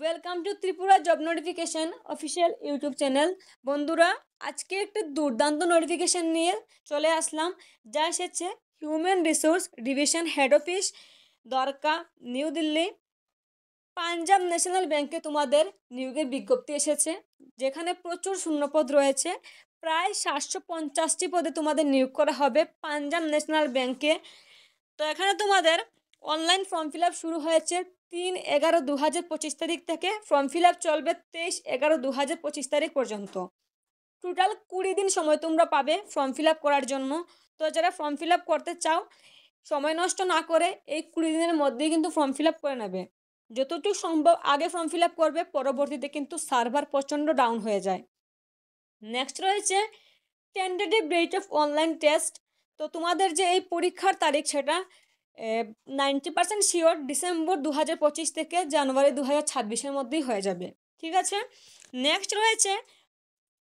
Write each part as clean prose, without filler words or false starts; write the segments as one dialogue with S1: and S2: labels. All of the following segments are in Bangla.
S1: Welcome to Tripura job notification official YouTube channel. বন্ধুরা, আজকে একটা দুর্দান্ত নোটিফিকেশন নিয়ে চলে আসলাম, যা এসেছে human resource division head office, Dwarka, new Delhi. Punjab national ব্যাংকে তোমাদের নিয়োগের বিজ্ঞপ্তি এসেছে, যেখানে প্রচুর শূন্যপদ রয়েছে। প্রায় 750টি পদে তোমাদের নিয়োগ করা হবে পাঞ্জাব ন্যাশনাল ব্যাংকে। তো এখানে তোমাদের অনলাইন ফর্ম ফিল আপ শুরু হয়েছে 3/11/2025 তারিখ থেকে। ফর্ম ফিল আপ চলবে 23/11/2025 তারিখ পর্যন্ত। টোটাল 20 দিন সময় তোমরা পাবে ফর্ম ফিল আপ করার জন্য। তো যারা ফর্ম ফিল আপ করতে চাও, সময় নষ্ট না করে এই 20 দিনের মধ্যেই কিন্তু ফর্ম ফিল আপ করে নেবে। যতটুকু সম্ভব আগে ফর্ম ফিল আপ করবে, পরবর্তীতে কিন্তু সার্ভার প্রচণ্ড ডাউন হয়ে যায়। নেক্সট রয়েছে tentative date of online test. তো তোমাদের যে এই পরীক্ষার তারিখ, সেটা 90% শিওর ডিসেম্বর 2025 থেকে জানুয়ারি 2026-এর মধ্যেই হয়ে যাবে। ঠিক আছে। নেক্সট রয়েছে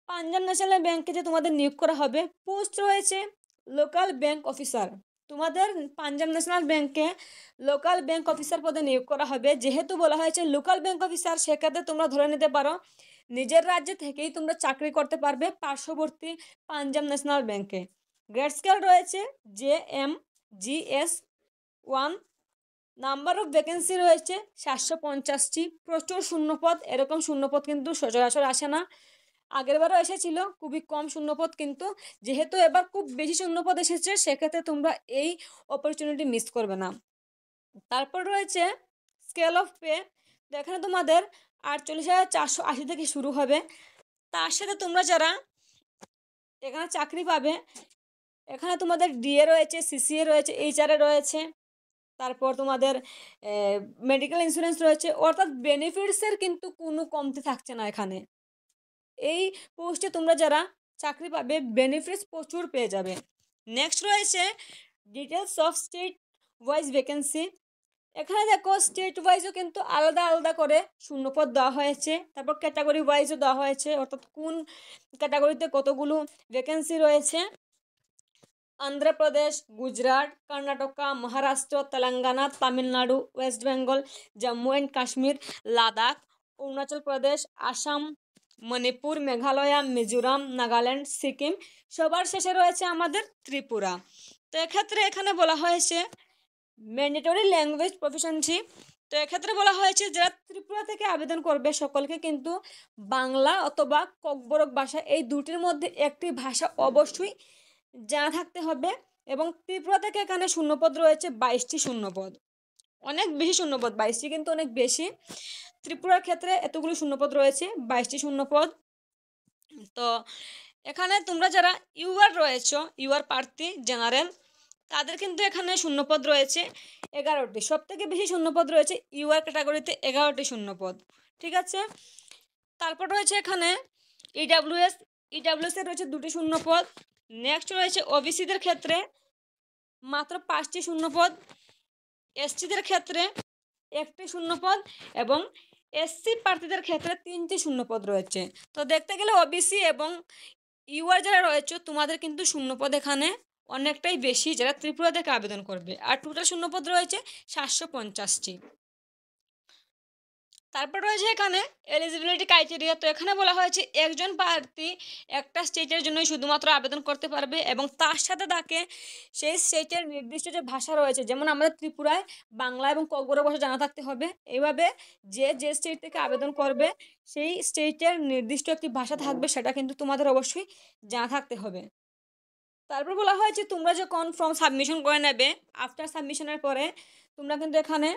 S1: পাঞ্জাব ন্যাশনাল ব্যাংকে যে তোমাদের নিয়োগ করা হবে, পোস্ট রয়েছে লোকাল ব্যাংক অফিসার। তোমাদের পাঞ্জাব ন্যাশনাল ব্যাংকে লোকাল ব্যাংক অফিসার পদে নিয়োগ করা হবে। যেহেতু বলা হয়েছে লোকাল ব্যাংক অফিসার, সেক্ষেত্রে তোমরা ধরে নিতে পারো নিজের রাজ্য থেকেই তোমরা চাকরি করতে পারবে পার্শ্ববর্তী পাঞ্জাব ন্যাশনাল ব্যাংকে। গ্রেড স্কেল রয়েছে JMGS1। নাম্বার অফ ভ্যাকেন্সি রয়েছে 750টি। প্রচুর শূন্যপদ, এরকম শূন্যপদ কিন্তু সচরাচর আসে না। আগেরবারও এসেছিল খুবই কম শূন্যপদ, কিন্তু যেহেতু এবার খুব বেশি শূন্যপদ এসেছে, সেক্ষেত্রে তোমরা এই অপরচুনিটি মিস করবে না। তারপর রয়েছে স্কেল অফ পে। তো এখানে তোমাদের 48,480 থেকে শুরু হবে। তার সাথে তোমরা যারা এখানে চাকরি পাবে, এখানে তোমাদের ডিএ রয়েছে, সিসিএ রয়েছে, এইচআরএ রয়েছে, তারপর তোমাদের মেডিকেল ইন্স্যুরেন্স রয়েছে। অর্থাৎ বেনিফিটসের কিন্তু কোনো কমতি থাকছে না এখানে। এই পোস্টে তোমরা যারা চাকরি পাবে, বেনিফিটস প্রচুর পেয়ে যাবে। নেক্সট রয়েছে details of state wise vacancy. এখানে দেখো স্টেট ওয়াইজও কিন্তু আলাদা আলাদা করে শূন্যপদ দেওয়া হয়েছে, তারপর ক্যাটাগরি ওয়াইজও দেওয়া হয়েছে, অর্থাৎ কোন ক্যাটাগরিতে কতগুলো ভ্যাকেন্সি রয়েছে। অন্ধ্রপ্রদেশ, গুজরাট, কর্ণাটকা, মহারাষ্ট্র, তেলেঙ্গানা, তামিলনাড়ু, ওয়েস্ট বেঙ্গল, জম্মু অ্যান্ড কাশ্মীর, লাদাখ, অরুণাচল প্রদেশ, আসাম, মণিপুর, মেঘালয়, মিজোরাম, নাগাল্যান্ড, সিকিম, সবার শেষে রয়েছে আমাদের ত্রিপুরা। তো এক্ষেত্রে এখানে বলা হয়েছে ম্যান্ডেটরি ল্যাঙ্গুয়েজ প্রফিসিয়েন্সি। তো এক্ষেত্রে বলা হয়েছে যারা ত্রিপুরা থেকে আবেদন করবে, সকলকে কিন্তু বাংলা অথবা ককবরক ভাষা, এই দুটির মধ্যে একটি ভাষা অবশ্যই জানা থাকতে হবে। এবং ত্রিপুরা থেকে এখানে শূন্যপদ রয়েছে 22টি শূন্যপদ। অনেক বেশি শূন্যপদ, 22টি কিন্তু অনেক বেশি। ত্রিপুরার ক্ষেত্রে এতগুলো শূন্যপদ রয়েছে, 22টি শূন্যপদ। তো এখানে তোমরা যারা ইউআর রয়েছ, ইউআর প্রার্থী জেনারেল, তাদের কিন্তু এখানে শূন্যপদ রয়েছে 11টি। সব থেকে বেশি শূন্যপদ রয়েছে ইউআর ক্যাটাগরিতে, 11টি শূন্যপদ। ঠিক আছে। তারপর রয়েছে এখানে ইডাব্লিউএস, ইডাব্লিউএসের রয়েছে 2টি শূন্যপদ। নেক্সট রয়েছে ওবিসিদের ক্ষেত্রে মাত্র 5টি শূন্যপদ, এসটিদের ক্ষেত্রে 1টি শূন্যপদ, এবং এসসি প্রার্থীদের ক্ষেত্রে 3টি শূন্যপদ রয়েছে। তো দেখতে গেলে ওবিসি এবং ইউআর যারা রয়েছে, তোমাদের কিন্তু শূন্যপদ এখানে অনেকটাই বেশি যারা ত্রিপুরা থেকে আবেদন করবে। আর টোটাল শূন্যপদ রয়েছে 750টি। তারপর রয়েছে এখানে এলিজিবিলিটি ক্রাইটেরিয়া। তো এখানে বলা হয়েছে একজন প্রার্থী একটা স্টেটের জন্যই শুধুমাত্র আবেদন করতে পারবে, এবং তার সাথে তাকে সেই স্টেটের নির্দিষ্ট যে ভাষা রয়েছে, যেমন আমাদের ত্রিপুরায় বাংলা এবং ককবরক ভাষা জানা থাকতে হবে। এইভাবে যে যে স্টেট থেকে আবেদন করবে, সেই স্টেটের নির্দিষ্ট একটি ভাষা থাকবে, সেটা কিন্তু তোমাদের অবশ্যই জানা থাকতে হবে। তারপর বলা হয়েছে তোমরা যখন ফর্ম সাবমিশন করে নেবে, আফটার সাবমিশনের পরে তোমরা কিন্তু এখানে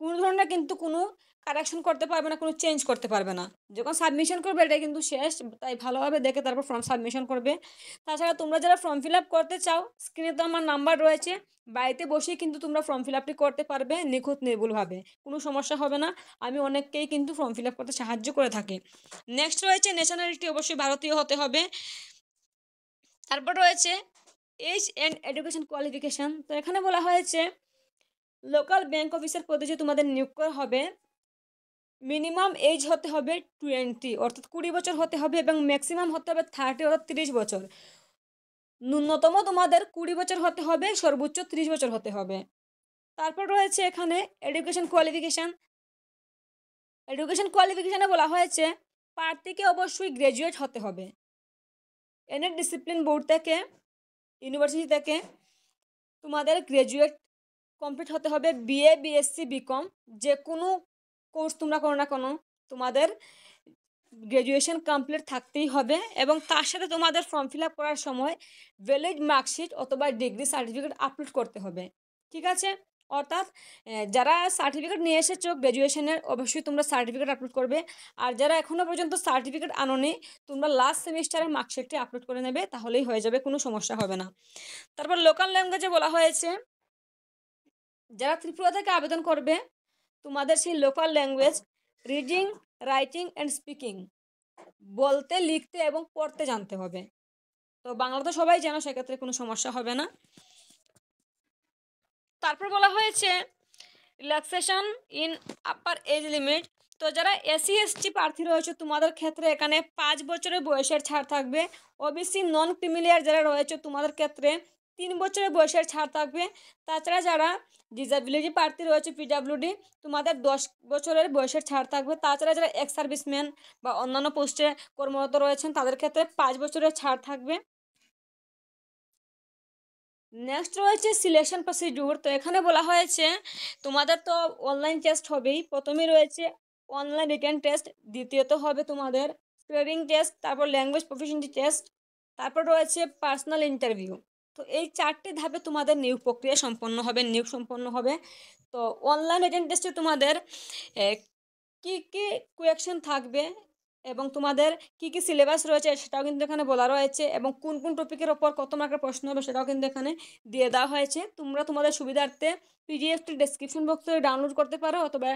S1: কোনো ধরনের কিন্তু কোনো কারেকশন করতে পারবে না, কোনো চেঞ্জ করতে পারবে না। যখন সাবমিশন করবে এটা কিন্তু শেষ, তাই ভালোভাবে দেখে তারপর ফর্ম সাবমিশন করবে। তাছাড়া তোমরা যারা ফর্ম ফিল আপ করতে চাও, স্ক্রিনে তো আমার নাম্বার রয়েছে, বাড়িতে বসেই কিন্তু তোমরা ফর্ম ফিল আপটি করতে পারবে নিখুঁত নির্ভুলভাবে, কোনো সমস্যা হবে না। আমি অনেককেই কিন্তু ফর্ম ফিল আপ করতে সাহায্য করে থাকি। নেক্সট রয়েছে ন্যাশনালিটি, অবশ্যই ভারতীয় হতে হবে। তারপর রয়েছে এজ অ্যান্ড এডুকেশন কোয়ালিফিকেশান। তো এখানে বলা হয়েছে লোকাল ব্যাংক অফিসার পদে যে তোমাদের নিয়োগ করা হবে, মিনিমাম এজ হতে হবে 20, অর্থাৎ 20 বছর হতে হবে, এবং ম্যাক্সিমাম হতে হবে 30, অর্থাৎ 30 বছর। ন্যূনতম তোমাদের 20 বছর হতে হবে, সর্বোচ্চ 30 বছর হতে হবে। তারপর রয়েছে এখানে এডুকেশন কোয়ালিফিকেশান। এডুকেশন কোয়ালিফিকেশানে বলা হয়েছে প্রার্থীকে অবশ্যই গ্র্যাজুয়েট হতে হবে এনি ডিসিপ্লিন বোর্ড থেকে, ইউনিভার্সিটি থেকে তোমাদের গ্র্যাজুয়েট কমপ্লিট হতে হবে। বিএ, বিএসসি, বিকম যে কোনো কোর্স তোমরা করো না কেন তোমাদের গ্র্যাজুয়েশন কমপ্লিট থাকতেই হবে এবং তার সাথে তোমাদের ফর্ম ফিল আপ করার সময় ভ্যালিড মার্কশিট অথবা ডিগ্রি সার্টিফিকেট আপলোড করতে হবে। ঠিক আছে, অর্থাৎ যারা সার্টিফিকেট নিয়ে এসেছো গ্র্যাজুয়েশনের অবশ্যই তোমরা সার্টিফিকেট আপলোড করবে, আর যারা এখনও পর্যন্ত সার্টিফিকেট আনোনি তোমরা লাস্ট সেমিস্টারের মার্কশিটটি আপলোড করে নেবে, তাহলেই হয়ে যাবে, কোনো সমস্যা হবে না। তারপর লোকাল ল্যাঙ্গুয়েজে বলা হয়েছে যারা ত্রিপুরা থেকে আবেদন করবে তোমাদের সেই local language reading, writing and speaking বলতে, লিখতে এবং পড়তে জানতে হবে। তো বাংলা তো সবাই জানো, সেক্ষেত্রে কোনো সমস্যা হবে না। তারপর বলা হয়েছে relaxation in upper age limit. তো যারা এসসি এসটি প্রার্থী রয়েছে তোমাদের ক্ষেত্রে এখানে 5 বছরের বয়সের ছাড় থাকবে। ওবিসি নন ক্রিমিলিয়ার যারা রয়েছে তোমাদের ক্ষেত্রে 3 বছরের বয়সের ছাড় থাকবে। তাছাড়া যারা ডিসেবিলিটি প্রার্থী রয়েছে পিডাব্লিউডি তোমাদের 10 বছরের বয়সের ছাড় থাকবে। তাছাড়া যারা এক্স সার্ভিসম্যান বা অন্যান্য পোস্টে কর্মরত রয়েছেন তাদের ক্ষেত্রে 5 বছরের ছাড় থাকবে। নেক্সট রয়েছে সিলেকশন প্রসিডিউর। তো এখানে বলা হয়েছে তোমাদের তো অনলাইন টেস্ট হবেই, প্রথমে রয়েছে অনলাইন রিটেন টেস্ট, দ্বিতীয়ত হবে তোমাদের স্পিকিং টেস্ট, তারপর ল্যাঙ্গুয়েজ প্রফিসিয়েন্সি টেস্ট, তারপর রয়েছে পার্সোনাল ইন্টারভিউ। তো এই 4টি ধাপে তোমাদের নিয়োগ প্রক্রিয়া সম্পন্ন হবে, নিয়োগ সম্পন্ন হবে। তো অনলাইন রিটেন টেস্টে তোমাদের কি কি কোয়েকশন থাকবে এবং তোমাদের কি কি সিলেবাস রয়েছে সেটাও কিন্তু এখানে বলা রয়েছে, এবং কোন কোন টপিকের ওপর কত মার্কের প্রশ্ন হবে সেটাও কিন্তু এখানে দিয়ে দেওয়া হয়েছে। তোমরা তোমাদের সুবিধার্থে পিডিএফটি ডেসক্রিপশন বক্সে ডাউনলোড করতে পারো অথবা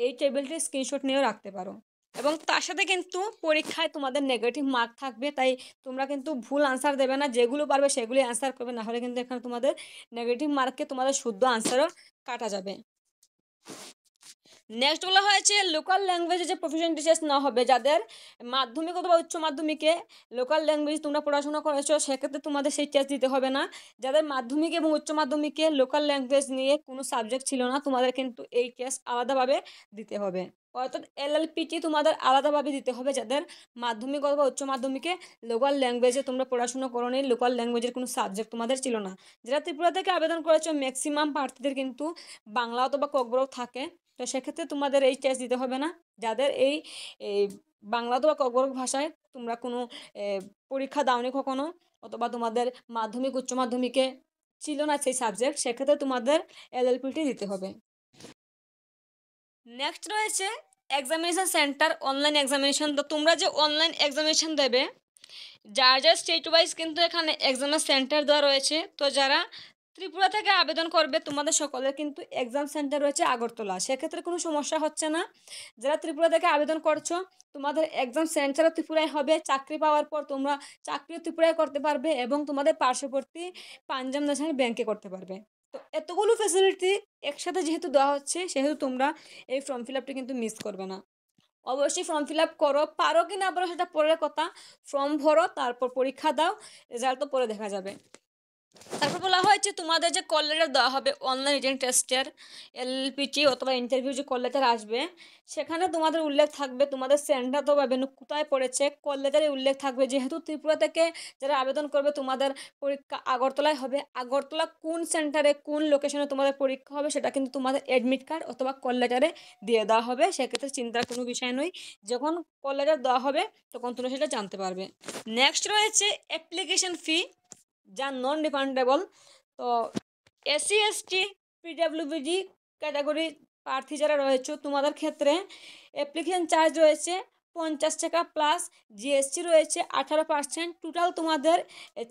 S1: এই টেবিলটি স্ক্রিনশট নিয়েও রাখতে পারো। এবং তার সাথে কিন্তু পরীক্ষায় তোমাদের নেগেটিভ মার্ক থাকবে, তাই তোমরা কিন্তু ভুল আনসার দেবে না, যেগুলো পারবে সেগুলি আনসার করবে, না হলে কিন্তু এখানে তোমাদের নেগেটিভ মার্ককে তোমাদের শুদ্ধ আনসারও কাটা যাবে। নেক্সট বলা হয়েছে লোকাল ল্যাঙ্গুয়েজে যে প্রফিসিয়েন্সি টেস্ট না হবে, যাদের মাধ্যমিক অথবা উচ্চ মাধ্যমিকে লোকাল ল্যাঙ্গুয়েজ তোমরা পড়াশোনা করেছো সেক্ষেত্রে তোমাদের সেই টেস্ট দিতে হবে না। যাদের মাধ্যমিক এবং উচ্চ মাধ্যমিকে লোকাল ল্যাঙ্গুয়েজ নিয়ে কোনো সাবজেক্ট ছিল না তোমাদের কিন্তু এই টেস্ট আলাদাভাবে দিতে হবে, অর্থাৎ এলএলপিটি তোমাদের আলাদাভাবে দিতে হবে। যাদের মাধ্যমিক অথবা উচ্চ মাধ্যমিকে লোকাল ল্যাঙ্গুয়েজে তোমরা পড়াশোনা করো নি, লোকাল ল্যাঙ্গুয়েজের কোনো সাবজেক্ট তোমাদের ছিল না। যারা ত্রিপুরা থেকে আবেদন করেছো ম্যাক্সিমাম প্রার্থীদের কিন্তু বাংলা অথবা ককবরক থাকে, তো সেক্ষেত্রে তোমাদের এই টেস্ট দিতে হবে না। যাদের এই বাংলা অথবা ককবরক ভাষায় তোমরা কোনো পরীক্ষা দাওনি কখনো অথবা তোমাদের মাধ্যমিক উচ্চ মাধ্যমিকে ছিল না সেই সাবজেক্ট, সেক্ষেত্রে তোমাদের এলএলপিটি দিতে হবে। নেক্সট রয়েছে এক্সামিনেশন সেন্টার, অনলাইন এক্সামিনেশন। তো তোমরা যে অনলাইন এক্সামিনেশন দেবে যার যার স্টেট ওয়াইজ কিন্তু এখানে এক্সামের সেন্টার দেওয়া রয়েছে। তো যারা ত্রিপুরা থেকে আবেদন করবে তোমাদের সকলের কিন্তু এক্সাম সেন্টার রয়েছে আগরতলা, সেক্ষেত্রে কোনো সমস্যা হচ্ছে না। যারা ত্রিপুরা থেকে আবেদন করছো তোমাদের এক্সাম সেন্টারও ত্রিপুরায় হবে, চাকরি পাওয়ার পর তোমরা চাকরিও ত্রিপুরায় করতে পারবে এবং তোমাদের পার্শ্ববর্তী পাঞ্জাব ন্যাশনাল ব্যাংকে করতে পারবে। তো এতগুলো ফ্যাসিলিটি একসাথে যেহেতু দেওয়া হচ্ছে সেহেতু তোমরা এই ফর্ম ফিল আপটি কিন্তু মিস করবে না। অবশ্যই ফর্ম ফিল আপ করো, পারো কি না পারো সেটা পরের কথা, ফর্ম ভরো তারপর পরীক্ষা দাও, রেজাল্ট তো পরে দেখা যাবে। তারপর বলা হয়েছে তোমাদের যে কল লেটার দেওয়া হবে অনলাইন রিটেন টেস্টের এলপিটি অথবা ইন্টারভিউ যে কল লেটার আসবে সেখানে তোমাদের উল্লেখ থাকবে তোমাদের সেন্টার অথবা ভেন্যু কোথায় পড়েছে, কল লেটারে উল্লেখ থাকবে। যেহেতু ত্রিপুরা থেকে যারা আবেদন করবে তোমাদের পরীক্ষা আগরতলায় হবে, আগরতলা কোন সেন্টারে কোন লোকেশনে তোমাদের পরীক্ষা হবে সেটা কিন্তু তোমাদের অ্যাডমিট কার্ড অথবা কল লেটারে দিয়ে দেওয়া হবে, সেক্ষেত্রে চিন্তার কোনো বিষয় নয়, যখন কল লেটার দেওয়া হবে তখন তোমরা সেটা জানতে পারবে। নেক্সট রয়েছে অ্যাপ্লিকেশন ফি যা নন রিফান্ডেবল। তো এসসি এসটি পিডাব্লিউবিডি ক্যাটাগরি প্রার্থী যারা রয়েছে তোমাদের ক্ষেত্রে অ্যাপ্লিকেশন চার্জ রয়েছে 50 টাকা প্লাস জিএসটি রয়েছে 18%, টোটাল তোমাদের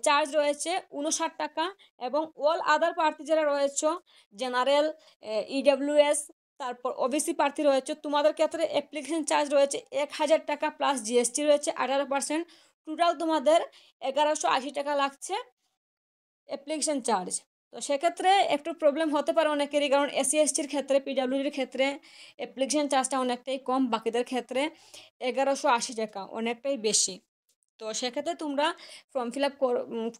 S1: চার্জ রয়েছে 59 টাকা। এবং অল আদার প্রার্থী যারা রয়েছে জেনারেল, ইডাব্লিউএস, তারপর ওবিসি প্রার্থী রয়েছে তোমাদের ক্ষেত্রে অ্যাপ্লিকেশন চার্জ রয়েছে 1000 টাকা প্লাস জিএসটি রয়েছে 18%, টোটাল তোমাদের 1180 টাকা লাগছে অ্যাপ্লিকেশন চার্জ। তো সেক্ষেত্রে একটু প্রবলেম হতে পারে অনেকেরই, কারণ এসসি এসটির ক্ষেত্রে পিডাব্লিউডির ক্ষেত্রে অ্যাপ্লিকেশন চার্জটা অনেকটাই কম, বাকিদের ক্ষেত্রে 1180 টাকা, অনেকটাই বেশি। তো সেক্ষেত্রে তোমরা ফর্ম ফিল আপ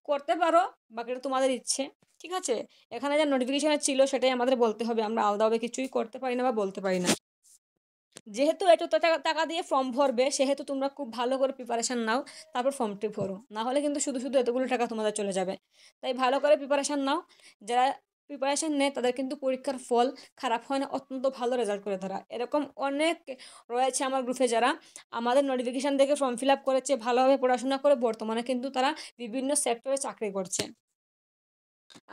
S1: করতে পারো, বাকিটা তোমাদের ইচ্ছে। ঠিক আছে, এখানে যা নোটিফিকেশানে ছিল সেটাই আমাদের বলতে হবে, আমরা আলাদাভাবে কিছুই করতে পারি না বা বলতে পারি না। যেহেতু এত টাকা টাকা দিয়ে ফর্ম ভরবে, সেহেতু তোমরা খুব ভালো করে প্রিপারেশান নাও, তারপর ফর্মটি ভরো। না হলে কিন্তু শুধু শুধু এতগুলো টাকা তোমাদের চলে যাবে। তাই ভালো করে প্রিপারেশান নাও। যারা প্রিপারেশান নেয় তাদের কিন্তু পরীক্ষার ফল খারাপ হয় না, অত্যন্ত ভালো রেজাল্ট করে তারা। এরকম অনেক রয়েছে আমার গ্রুপে যারা আমাদের নোটিফিকেশান দেখে ফর্ম ফিল আপ করেছে, ভালোভাবে পড়াশোনা করে বর্তমানে কিন্তু তারা বিভিন্ন সেক্টরে চাকরি করছে।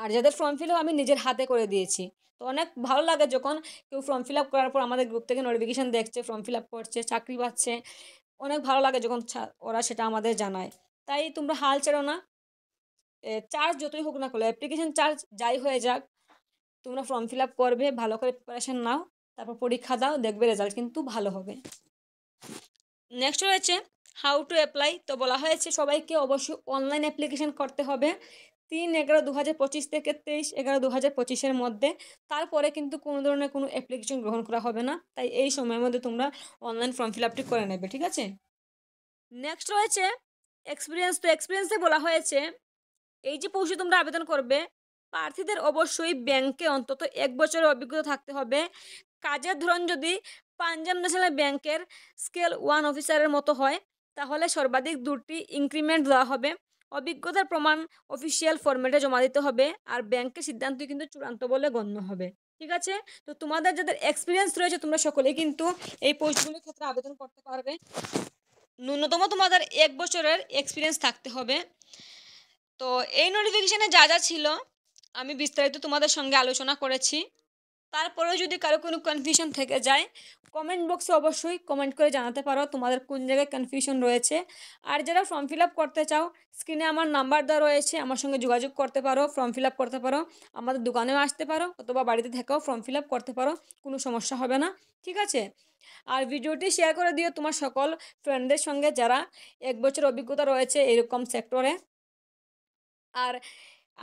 S1: আর যাদের ফর্ম ফিল আপ আমি নিজের হাতে করে দিয়েছি। তো অনেক ভালো লাগে যখন কেউ ফর্ম ফিল আপ করার পর আমাদের গ্রুপ থেকে নোটিফিকেশান দেখছে, ফর্ম ফিল আপ করছে, চাকরি পাচ্ছে। অনেক ভালো লাগে যখন ওরা সেটা আমাদের জানায়। তাই তোমরা হাল ছেড়ো না। চার্জ যতই হোক না কেন, অ্যাপ্লিকেশন চার্জ যাই হয়ে যাক, তোমরা ফর্ম ফিল আপ করবে, ভালো করে প্রিপারেশন নাও, তারপর পরীক্ষা দাও, দেখবে রেজাল্ট কিন্তু ভালো হবে। নেক্সট রয়েছে হাউ টু অ্যাপ্লাই। তো বলা হয়েছে সবাইকে অবশ্যই অনলাইন অ্যাপ্লিকেশন করতে হবে 3/11/2025 থেকে 23/11/2025 মধ্যে। তারপরে কিন্তু কোনো ধরনের কোনো অ্যাপ্লিকেশন গ্রহণ করা হবে না। তাই এই সময়ের মধ্যে তোমরা অনলাইন ফর্ম ফিল আপটি করে নেবে, ঠিক আছে? নেক্সট রয়েছে এক্সপিরিয়েন্স। তো এক্সপিরিয়েন্সে বলা হয়েছে এই যে পৌঁছে তোমরা আবেদন করবে, প্রার্থীদের অবশ্যই ব্যাংকে অন্তত 1 বছরের অভিজ্ঞতা থাকতে হবে। কাজের ধরন যদি পাঞ্জাব ন্যাশনাল ব্যাংকের স্কেল 1 অফিসারের মতো হয়, তাহলে সর্বাধিক 2টি ইনক্রিমেন্ট দেওয়া হবে। অভিজ্ঞতার প্রমাণ অফিসিয়াল ফরম্যাটে জমা দিতে হবে। আর ব্যাংকের সিদ্ধান্তই কিন্তু চূড়ান্ত বলে গণ্য হবে, ঠিক আছে? তো তোমাদের যাদের এক্সপিরিয়েন্স রয়েছে তোমরা সকলেই কিন্তু এই পোস্টগুলির ক্ষেত্রে আবেদন করতে পারবে। ন্যূনতম তোমাদের 1 বছরের এক্সপিরিয়েন্স থাকতে হবে। তো এই নোটিফিকেশানে যা যা ছিল আমি বিস্তারিত তোমাদের সঙ্গে আলোচনা করেছি। তারপরেও যদি কারো কোনো কনফিউশন থেকে যায়, কমেন্ট বক্সে অবশ্যই কমেন্ট করে জানাতে পারো তোমাদের কোন জায়গায় কনফিউশন রয়েছে। আর যারা ফর্ম ফিল আপ করতে চাও, স্ক্রিনে আমার নাম্বার দেওয়া রয়েছে, আমার সঙ্গে যোগাযোগ করতে পারো, ফর্ম ফিল আপ করতে পারো। আমাদের দোকানেও আসতে পারো অথবা বাড়িতে থেকেও ফর্ম ফিল আপ করতে পারো, কোনো সমস্যা হবে না, ঠিক আছে? আর ভিডিওটি শেয়ার করে দিও তোমার সকল ফ্রেন্ডদের সঙ্গে যারা 1 বছর অভিজ্ঞতা রয়েছে এরকম সেক্টরে। আর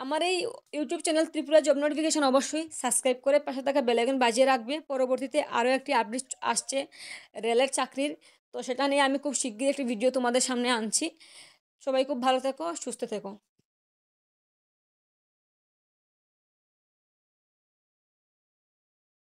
S1: আমার এই YouTube channel Tripura job notification অবশ্যই সাবস্ক্রাইব করে পাশে থাকা বেল আইকন বাজিয়ে রাখবে। পরবর্তীতে আরও একটি আপডেট আসছে রেলের চাকরির। তো সেটা নিয়ে আমি খুব শিগগিরই একটি ভিডিও তোমাদের সামনে আনছি। সবাই খুব ভালো থেকো, সুস্থ থেকো।